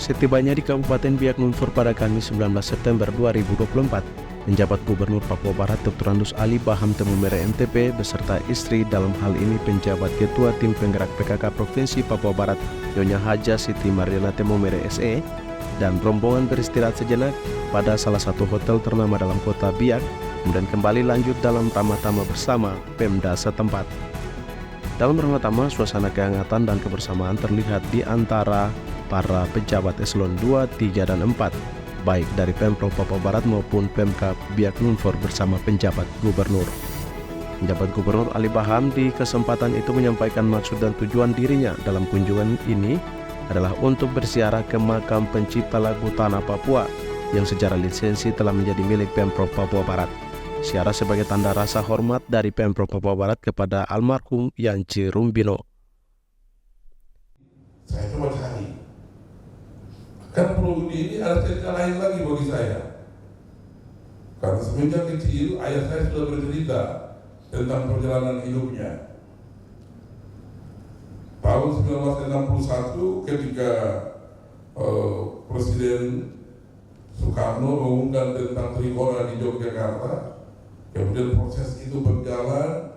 Setibanya di Kabupaten Biak Numfor pada Kamis 19 September 2024, penjabat Gubernur Papua Barat Dr. Andus Ali Baham Temumere MTP beserta istri, dalam hal ini penjabat Ketua Tim Penggerak PKK Provinsi Papua Barat Nyonya Haja Siti Mariana Temumere SE, dan rombongan beristirahat sejenak pada salah satu hotel ternama dalam kota Biak, kemudian kembali lanjut dalam tamah-tamah bersama Pemda setempat. Dalam ramah-tamah, suasana kehangatan dan kebersamaan terlihat di antara para pejabat eselon 2, 3, dan 4, baik dari Pemprov Papua Barat maupun Pemkab Biak Numfor bersama penjabat gubernur. Penjabat Gubernur Ali Baham di kesempatan itu menyampaikan maksud dan tujuan dirinya dalam kunjungan ini adalah untuk berziarah ke makam pencipta lagu Tanah Papua yang secara lisensi telah menjadi milik Pemprov Papua Barat. Ziarah sebagai tanda rasa hormat dari Pemprov Papua Barat kepada almarhum Yance Rumbino. Saya coba cari. Kan Pulau Budi ini ada cerita lain lagi bagi saya. Karena semenjak kecil ayah saya sudah bercerita tentang perjalanan hidupnya. Tahun 1961 ketika Presiden Soekarno mengundang tentang Trikora di Yogyakarta, kemudian proses itu berjalan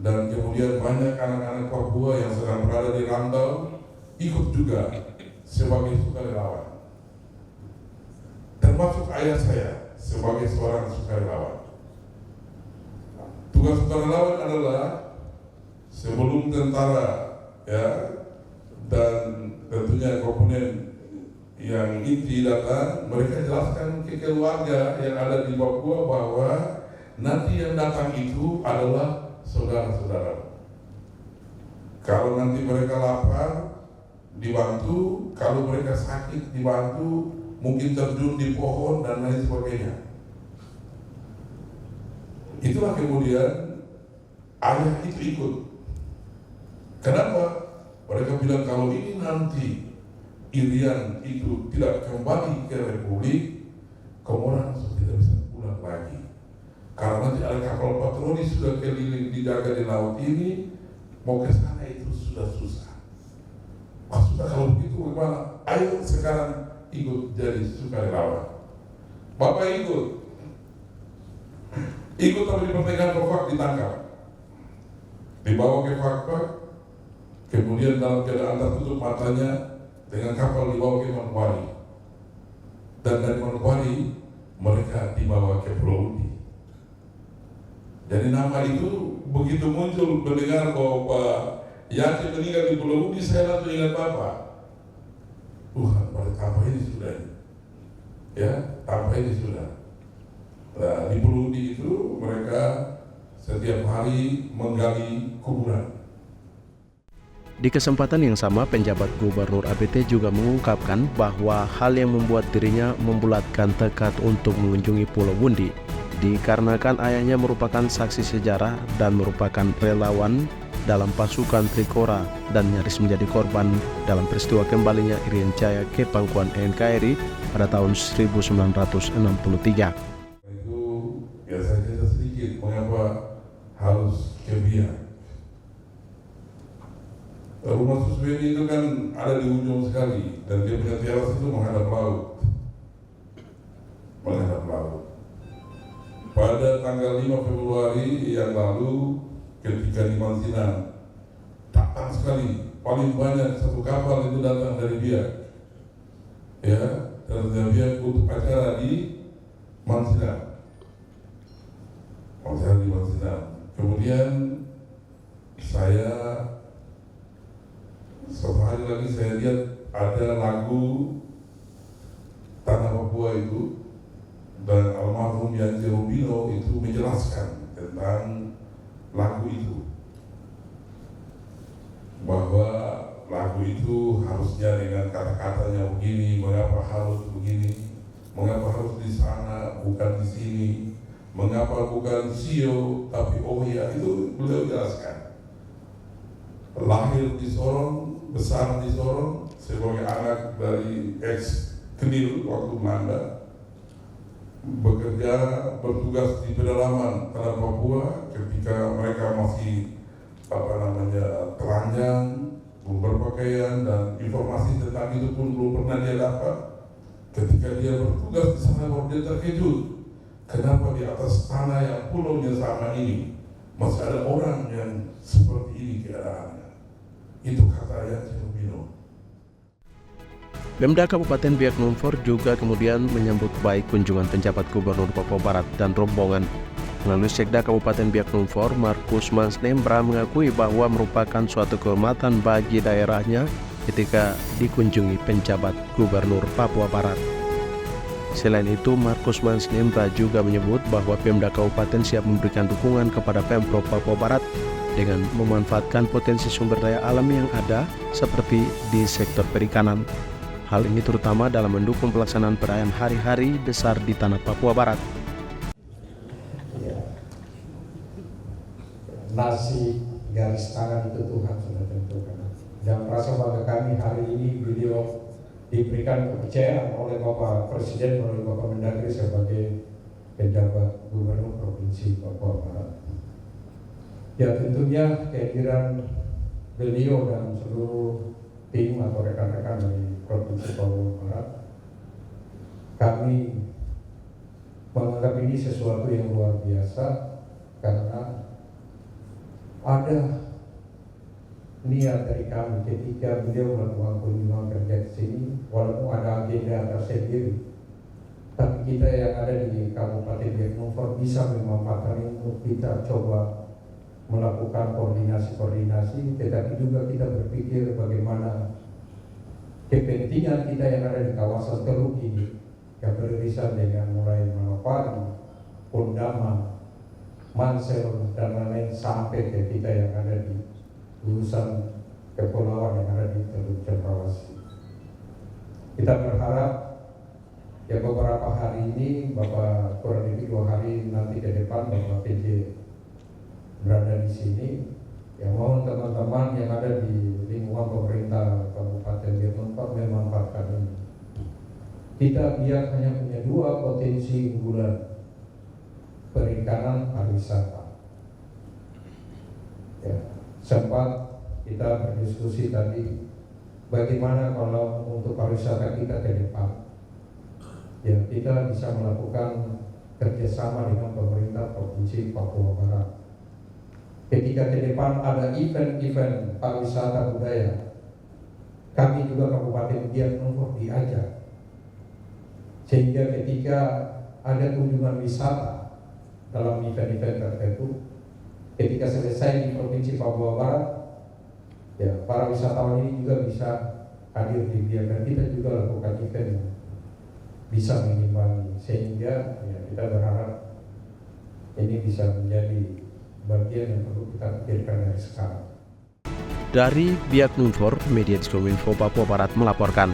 dan kemudian banyak anak-anak Papua yang sedang berada di rantau ikut juga sebagai sukarelawan, termasuk ayah saya sebagai seorang sukarelawan. Tugas sukarelawan adalah sebelum tentara dan tentunya komponen yang inti datang, mereka jelaskan ke keluarga yang ada di Papua bahwa nanti yang datang itu adalah saudara-saudara. Kalau nanti mereka lapar, dibantu. Kalau mereka sakit, dibantu. Mungkin terjun di pohon dan lain sebagainya. Itulah kemudian ayah itu ikut. Kenapa? Mereka bilang kalau ini nanti Irian itu tidak kembali ke Republik, Komoran tidak bisa pulang lagi. Karena nanti ada kapal patroli sudah keliling dijaga di laut ini, mau ke sana itu sudah susah. Maksudnya kalau begitu bagaimana? Ayo sekarang ikut jadi sukarelawan. Bapak ikut tapi di pertengahan Provak ditangkap, dibawa ke Fakfak, kemudian dalam keadaan tertutup matanya dengan kapal dibawa ke Manokwari, dan dari Manokwari mereka dibawa ke Pulau Budi. Jadi nama itu begitu muncul mendengar bahwa Pak Yance meninggal di Pulau Budi, saya langsung ingat Bapak. Pada tanpa ini sudah, tanpa ini sudah. Nah, di Pulau Budi itu mereka setiap hari menggali kuburan. Di kesempatan yang sama, penjabat Gubernur ABT juga mengungkapkan bahwa hal yang membuat dirinya membulatkan tekad untuk mengunjungi Pulau Bundi dikarenakan ayahnya merupakan saksi sejarah dan merupakan relawan dalam pasukan Trikora dan nyaris menjadi korban dalam peristiwa kembalinya Irian Jaya ke pangkuan NKRI pada tahun 1963. Itu saya cerita sedikit mengapa harus ke Biak. Rumah Susbeni itu kan ada di ujung sekali dan dia punya teras itu menghadap laut. Pada tanggal 5 Februari yang lalu ketika di Mansinan, datang sekali, paling banyak satu kapal itu datang dari Biak, dari Biak untuk acara di Mansinan. Kemudian saya suatu hari lagi saya lihat ada lagu Tanah Papua itu, dan almarhum Yance Rumbino itu menjelaskan tentang lagu itu, bahwa lagu itu harusnya dengan kata-katanya begini, mengapa harus begini, mengapa harus di sana bukan di sini, mengapa bukan Sio tapi oh ya, itu beliau jelaskan. Lahir di Sorong, besar di Sorong sebagai anak dari ex Kenil waktu Belanda, bekerja bertugas di pedalaman Tanah Papua ketika mereka masih telanjang, berpakaian dan informasi tentang itu pun belum pernah dia dapat. Ketika dia bertugas di sana baru dia terkejut. Kenapa di atas tanah yang pulaunya sama ini masih ada orang yang seperti ini keadaannya. Itu kata yang Cilubino. Pemda Kabupaten Biak Numfor juga kemudian menyambut baik kunjungan penjabat Gubernur Papua Barat dan rombongan. Melalui Sekda Kabupaten Biak Numfor, Markus Mansnembra mengakui bahwa merupakan suatu kehormatan bagi daerahnya ketika dikunjungi penjabat Gubernur Papua Barat. Selain itu, Markus Mansnembra juga menyebut bahwa Pemda Kabupaten siap memberikan dukungan kepada Pemprov Papua Barat dengan memanfaatkan potensi sumber daya alam yang ada seperti di sektor perikanan. Hal ini terutama dalam mendukung pelaksanaan perayaan hari-hari besar di tanah Papua Barat. Nasib garis tangan itu Tuhan sudah tentukan. Dan rasa bangga kami hari ini beliau diberikan kepercayaan oleh Bapak Presiden, oleh Bapak Mendagri sebagai penjabat Gubernur Provinsi Papua Barat. Ya tentunya kehadiran beliau dan seluruh tim atau rekan-rekan dari Provinsi Papua Barat, kami menganggap ini sesuatu yang luar biasa karena ada niat dari kami ketika beliau melakukan kunjungan kerja ke sini, walaupun ada agenda tersendiri, tapi kita yang ada di Kabupaten Biak Numfor bisa memanfaatkan ini untuk kita coba melakukan koordinasi, tetapi juga kita berpikir bagaimana kepentingan kita yang ada di kawasan Teluk ini yang beririsan dengan mulai Manopari, Pondama, Mansel dan lain-lain sampai ke kita yang ada di lulusan kepulauan yang ada di Teluk Cendrawasih. Kita berharap ya beberapa hari ini, Bapak kurang lebih 2 hari nanti ke depan Bapak PJ berada di sini. Ya mohon teman-teman yang ada di lingkungan pemerintah Kabupaten Biak Numfor memanfaatkan ini. Kita Biak hanya punya 2 potensi unggulan, perikanan, pariwisata. Ya, sempat kita berdiskusi tadi bagaimana kalau untuk pariwisata kita ke depan. Ya, kita bisa melakukan kerjasama dengan pemerintah Provinsi Papua Barat. Ketika ke depan ada event-event pariwisata budaya, kami juga Kabupaten Biak Numfor diajak. Sehingga ketika ada kunjungan wisata dalam event-event tertentu, ketika selesai di Provinsi Papua Barat, ya para wisatawan ini juga bisa hadir di Biak dan kita juga lakukan event yang bisa mengimbangi, sehingga ya, kita berharap ini bisa menjadi bagian yang perlu kita pikirkan dari sekarang. Dari Biak Numfor, Media Diskominfo Papua Barat melaporkan.